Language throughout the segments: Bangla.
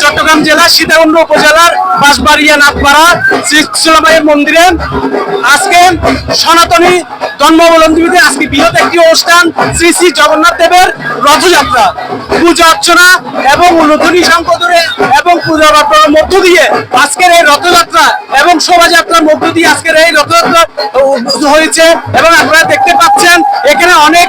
চট্টগ্রাম জেলা সীতাকুণ্ড উপজেলার বাঁশবাড়িয়া নাথপাড়া শ্রী শীতলামায়ের মন্দিরে আজকে সনাতনী ধর্মাবলম্বীদের আজকে বৃহৎ একটি অনুষ্ঠান শ্রী শ্রী জগন্নাথ দেবের রথযাত্রা পূজা অর্চনা এবং উলুধ্বনি শঙ্করে এবং পূজা অর্চনার মধ্য দিয়ে আজকের এই রথযাত্রা এবং শোভাযাত্রার মধ্য দিয়ে আজকের এই রথযাত্রা হয়েছে। এবং আপনারা দেখতে পাচ্ছেন এখানে অনেক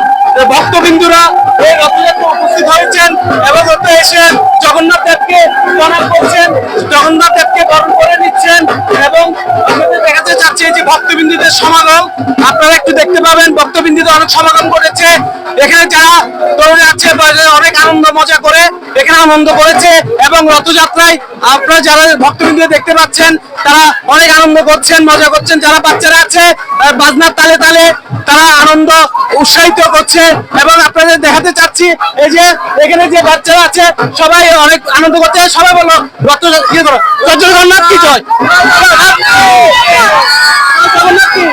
ভক্তবিন্দুরা এই রথযাত্রা উপস্থিত হয়েছেন এবং এসে জগন্নাথ দেবকে প্রণাম করছেন, জগন্নাথ দেবকে বরণ করে নিচ্ছেন এবং আপনাদের দেখাতে চাচ্ছি যে ভক্তবিন্দুদের সমাগম আপনারা একটু দেখতে পাবেন। ভক্তবিন্দুদের অনেক সমাগম করেছে, এখানে যারা তরুণী আছে অনেক আনন্দ মজা করে এখানে আনন্দ করেছে এবং রথযাত্রায় আপনারা যারা ভক্তবিন্দু দেখতে পাচ্ছেন তারা অনেক আনন্দ করছেন, মজা করছেন। যারা বাচ্চারা আছে বাজনার তালে তালে তারা আনন্দ উৎসাহিত করছে এবং আপনাদের দেখাতে চাচ্ছি এই যে এখানে যে বাচ্চারা আছে সবাই অনেক আনন্দ করছে। সবাই বলো রথযাত্রা ইয়ে করো, জগন্নাথ কি জয়, জগন্নাথ কি।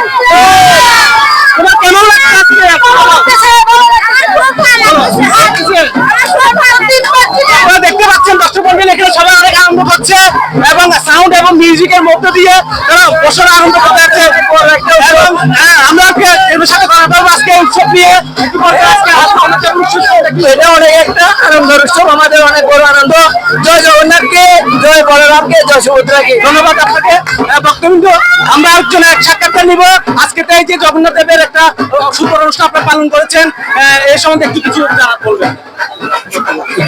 তোমার কেমন লাগছে আজকে? আপনারা দেখতে পাচ্ছেন দর্শক মণ্ডলী এখানে সবাই অনেক আনন্দ করছে এবং সাউন্ড এবং মিউজিকের মধ্য দিয়ে তারা বছর আনন্দ করতে আছে। এবং আমরা এর সাথে কথা বলবো আজকে উৎসব নিয়ে। এটা অনেক একটা আনন্দের উৎসব, আমাদের অনেক বড় আনন্দ। জয় জগন্নাথকে, জয় বলরামকে, জয় সুভদ্রাকে। ধন্যবাদ আপনাকে বক্তব্য। আমরা একজন এক সাক্ষাৎকার নিব আজকে তাই যে জগন্নাথ দেবের একটা সুন্দর অনুষ্ঠান আপনারা পালন করেছেন, এই সম্বন্ধে একটু কিছু বলবেন।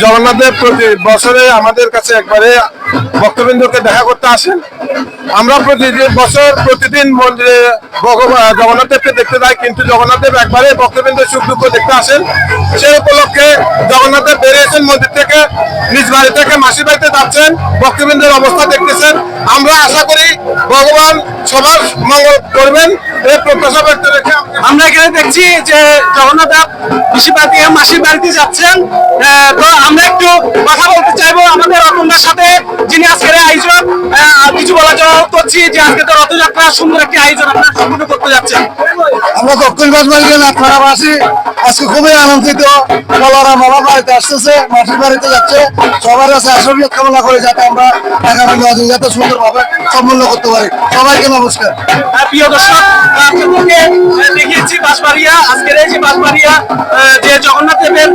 জগন্নাথ দেব প্রতি বছরে আমাদের কাছে একবারে ভক্তবৃন্দকে দেখা করতে আসেন। আমরা প্রতিদিন মন্দিরে জগন্নাথ দেবকে দেখতে যাই, কিন্তু জগন্নাথ দেব একবারে ভক্তবৃন্দের সুখ দুঃখ দেখতে আসেন। সেই উপলক্ষে জগন্নাথ দেব বেরিয়েছেন মন্দির থেকে, নিজ বাড়ি থেকে মাসির বাড়িতে যাচ্ছেন, ভক্তবৃন্দের অবস্থা দেখতেছেন। আমরা আশা করি ভগবান সবার মঙ্গল করবেন এই প্রত্যাশা ব্যক্ত রেখে আমরা এখানে দেখছি যে জগন্নাথ দেব পিসির বাড়ি থেকে মাসির বাড়িতে যাচ্ছেন। তো আমরা একটু কথা বলতে চাইবো আমাদের রতনদার সাথে, যিনি আজকের আয়োজন কিছু বলার জন্য করছি যে আজকে তো রথযাত্রা সুন্দর একটি আয়োজন আপনারা সম্পূর্ণ করতে যাচ্ছেন। আমরা দক্ষিণ বাঁশবাড়িয়া নাথপাড়াবাসী আজকে খুবই আনন্দিত। বলারা মামার বাড়িতে আসতেছে, মাসির বাড়িতে যাচ্ছে, সবার কাছে আশীর্বাদ কামনা করে যাতে আমরা আগামী রথযাত্রা সুন্দরভাবে সম্পন্ন করতে পারি। সবাইকে নমস্কার। প্রিয় দর্শক, আপনাদেরকে দেখিয়েছি বাঁশবাড়িয়া আজকের এই যে বাঁশবাড়িয়া যে জগন্নাথ দেবের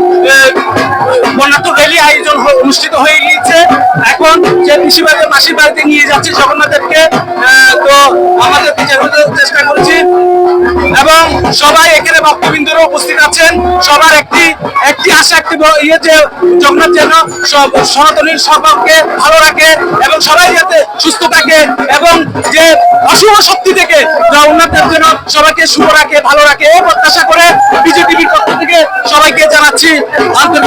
বর্ণাঢ্য র্যালি আয়োজন অনুষ্ঠিত হয়ে গিয়েছে। এখন যে পিসির বাড়িতে মাসির বাড়িতে নিয়ে যাচ্ছে জগন্নাথ দেবকে, তো আমাদের চেষ্টা করছি এবং সবাই এখানে ভক্তবৃন্দরা উপস্থিত আছেন। সবার একটি আশা, একটি ইয়ে যে জগন্নাথ যেন সব সনাতনীর সকলকে ভালো রাখে এবং সবাই যাতে সুস্থ থাকে এবং যে অশুভ শক্তি থেকে জগন্নাথ দেব যেন সবাইকে শুভ রাখে, ভালো রাখে এই প্রত্যাশা করে বিজেপির পক্ষ থেকে সবাইকে জানাচ্ছি আন্তরিক।